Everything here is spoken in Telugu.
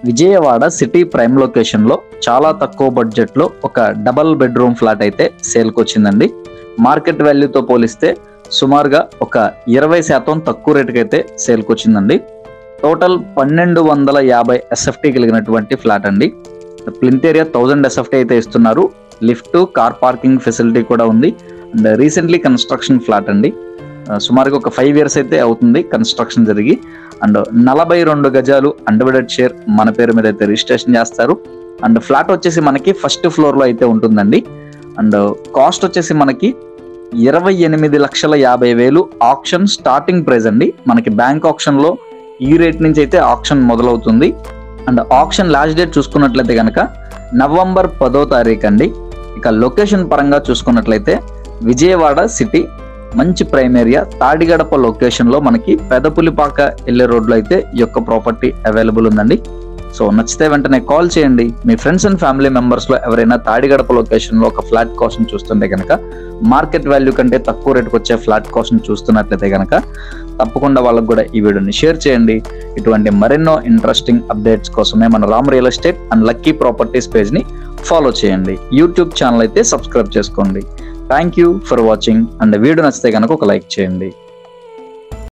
విజయవాడ సిటీ ప్రైమ్ లొకేషన్ లో చాలా తక్కువ బడ్జెట్ లో ఒక డబల్ బెడ్రూమ్ ఫ్లాట్ అయితే సేల్ కి వచ్చిందండి. మార్కెట్ వాల్యూతో పోలిస్తే సుమారుగా ఒక 20% తక్కువ రేటుకి అయితే సేల్ కి వచ్చిందండి. టోటల్ 1250 ఎస్ఎఫ్టీ కలిగినటువంటి ఫ్లాట్ అండి. ప్లింత్ ఏరియా 1000 ఎస్ఎఫ్టీ అయితే ఇస్తున్నారు. లిఫ్ట్, కార్ పార్కింగ్ ఫెసిలిటీ కూడా ఉంది. అండ్ రీసెంట్లీ కన్స్ట్రక్షన్ ఫ్లాట్ అండి. సుమారుగా ఒక 5 years అయితే అవుతుంది కన్స్ట్రక్షన్ జరిగి. అండ్ 42 గజాలు అన్డివైడెడ్ షేర్ మన పేరు మీద అయితే రిజిస్ట్రేషన్ చేస్తారు. అండ్ ఫ్లాట్ వచ్చేసి మనకి ఫస్ట్ ఫ్లోర్ లో అయితే ఉంటుందండి. అండ్ కాస్ట్ వచ్చేసి మనకి 28,50,000 ఆప్షన్ స్టార్టింగ్ ప్రైస్ అండి. మనకి బ్యాంక్ ఆప్షన్ లో ఈ రేట్ నుంచి అయితే ఆప్షన్ మొదలవుతుంది. అండ్ ఆప్షన్ లాస్ట్ డేట్ చూసుకున్నట్లయితే కనుక నవంబర్ 10వ తారీఖు అండి. ఇక లొకేషన్ పరంగా చూసుకున్నట్లయితే విజయవాడ సిటీ మంచి ప్రైమ్ ఏరియా, తాడిగడప లొకేషన్ లో మనకి పెదపులిపాక వెళ్ళే రోడ్ లో అయితే ఈ యొక్క ప్రాపర్టీ అవైలబుల్ ఉందండి. సో నచ్చితే వెంటనే కాల్ చేయండి. మీ ఫ్రెండ్స్ అండ్ ఫ్యామిలీ మెంబర్స్ లో ఎవరైనా తాడిగడప లొకేషన్ లో ఒక ఫ్లాట్ కోసం చూస్తుంటే కనుక, మార్కెట్ వాల్యూ కంటే తక్కువ రేటుకు వచ్చే ఫ్లాట్ కోసం చూస్తున్నట్లయితే కనుక తప్పకుండా వాళ్ళకు కూడా ఈ వీడియోని షేర్ చేయండి. ఇటువంటి మరెన్నో ఇంట్రెస్టింగ్ అప్డేట్స్ కోసమే మన Ram real estate and lucky properties page ని ఫాలో చేయండి. యూట్యూబ్ ఛానల్ అయితే సబ్స్క్రైబ్ చేసుకోండి. Thank you for watching. And video నచ్చితే కనుక ఒక లైక్ చేయండి.